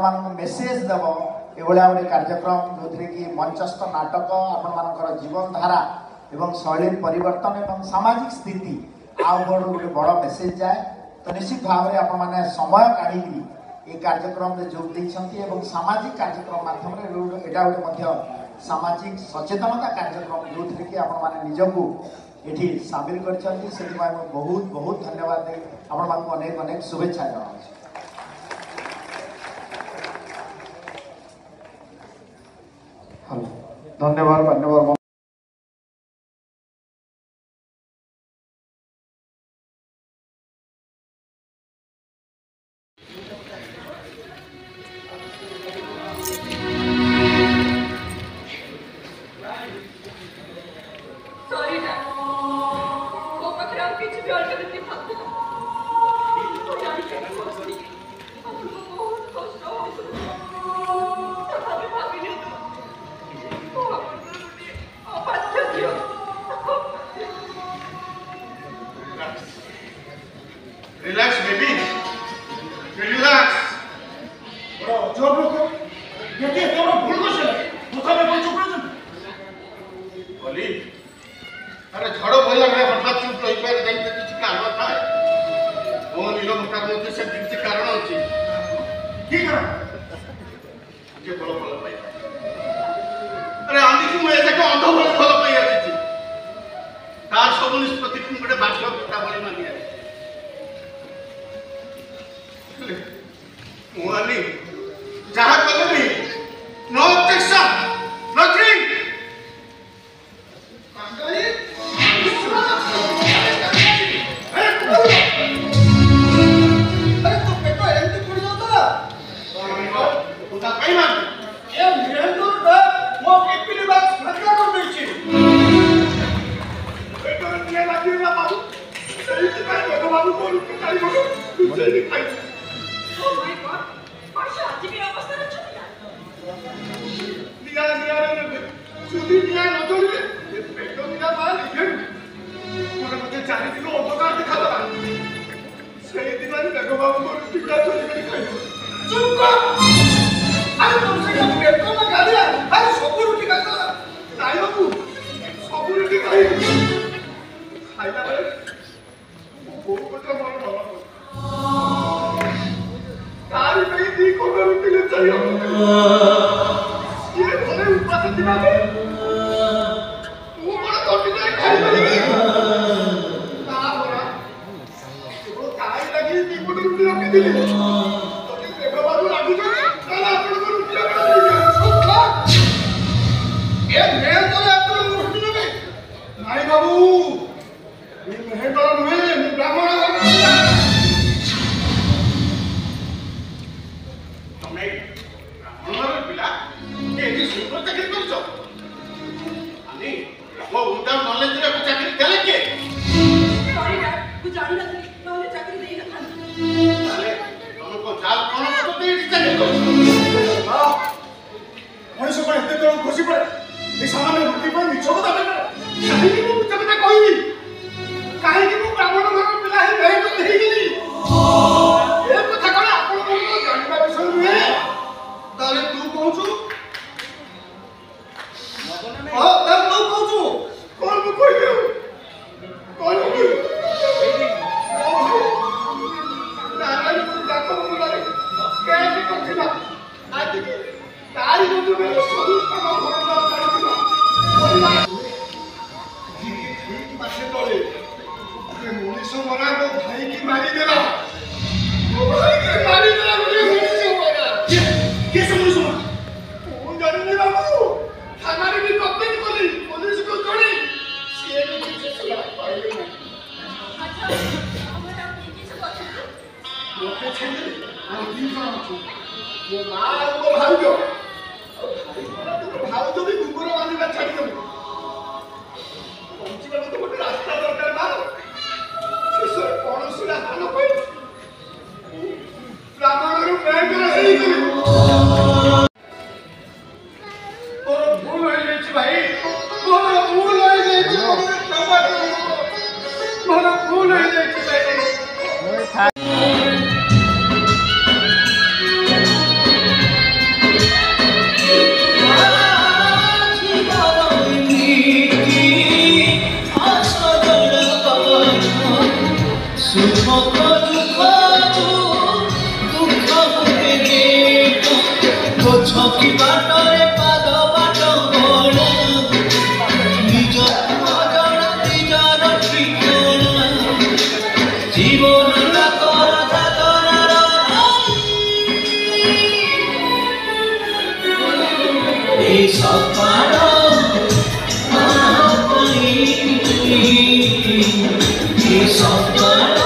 आपण मेसेज देव एभलिया गोटे कार्यक्रम जो कि मंचस्थ नाटक आपण जीवन धारा एवं शैली परिवर्तन एवं सामाजिक स्थिति आउ गोटे बड़ मेसेज जाए तो निश्चित भाव में आपण समय काढ़ी ये कार्यक्रम में जोग देइछंती एवं सामाजिक कार्यक्रम माध्यम एटा गोटे सामाजिक सचेतनता कार्यक्रम जो कि आपण निजको ये सामिल करछंती से बहुत बहुत धन्यवाद दे आपण अनेक अनेक शुभेच्छा जनाऊँ। धन्यवाद धन्यवाद। Relax, baby. Relax. Bro, जो लोग ये क्या तो भूल को चले, मुझे भी कोई चुप नहीं। बोली, अरे झाड़ो बोला मैं हठात चुप रही पर जान तक किसी कारण था। वो नीलो मुक्तार मुझे से किसी कारण होती। ठीक है। ये बोलो बोलो भाई। अरे आंधी को मैं ऐसे को अंधो बोलो बोलो भाई आती थी। तार सब निष्पत्ति को बड़े बात लोग कितना बोली मानी है। मुआनी जहाँ कल भी नो ऑब्जेक्शन नथिंग अरे तो पेटो एंटी पड़ जाता उदा कहीं मान ये मेरे तो वो केपीली बात रखा कर देची पेटो ये लगी ना बाबू सही से काय बाबू बोल के काय बोलो तुझे दिखाई। Oh my God! Pasha, aji मेरा अवस्था अच्छा नहीं निया रे सुधी निया न तो रे पेटो निया मार लिखे मोर मते 4 किलो उपकार दिखा दला सही दिन देखो बाबू को टिका चोरी कर खाई चुप कर अरे तुमसे क्या पेटो में खा दिया अरे सब रोटी खा दला नहीं बाबू सब रोटी खाई खाइला रे वो को तो मन बाबा काली नहीं दी को रोटी ले चाहिए ये बोले ऊपर से दिमाग वो बड़ा रोटी नहीं खाई लगी ना बोला वो खाई लगी दी को रोटी रख दी तो देखो बाबू राजी को ना अपन को रोटी रख दी ये मैं तो अपन रोटी नहीं नहीं बाबू ये मैं तो नहीं ब्राह्मण वो उनका नॉलेज रे को चाकरी देले के सॉरी डैड कुछ जानी ना थी नॉलेज चाकरी नहीं ना था अरे हमको जाल कोन को दे चाकरी को हां मनुष्य पर इतने तो खुशी पड़े ये सामान्य वृत्ति पर मिछो को दाबे काहे की मुझे कथा कहबी काहे की मु ब्राह्मण घर पिला ही नहीं तो नहीं गेली ए कथा कला आपण को जानबा विषय नुहे ताले तू कहू हां तब तू कहू कौन को कोई कौन को नारायण को जाको बोला रे कैसे कथिला आज की तारी को में सब का भरोसा पड़िला बोला ठीक पासे तोले ये मनीष मरा को भाई की मारी देला वो भाई की मारी देला बोले मनीष मरा के समझ कौन जाने नहीं बाबू थाना रे भी कंप्लेंट कली पुलिस को जोड़ी सीए को किसी से बात पाइले नहीं अच्छा हमारा किसी से बात है लोके छेले और दिन का वो मां को भाईजो भाईजो भी गुंगुरो बांधीबा छाड़ी दो पहुंची बाबू तो गोटे रास्ता दरकार मार शेष कौन सी रास्ता न कोई ब्राह्मण रो मैं कर सही करी और भूल हो जाई भाई मोर भूल हो जाई मोर भूल हो जाई भाई সুখ দুঃখ দুঃখ মুখে গেট ছকি বাটরে পাদ বাট গড়া নিজ অজଣା নিজর ঠিকনা জীবন ডাকর যাতনার এই সকাল এই সকাল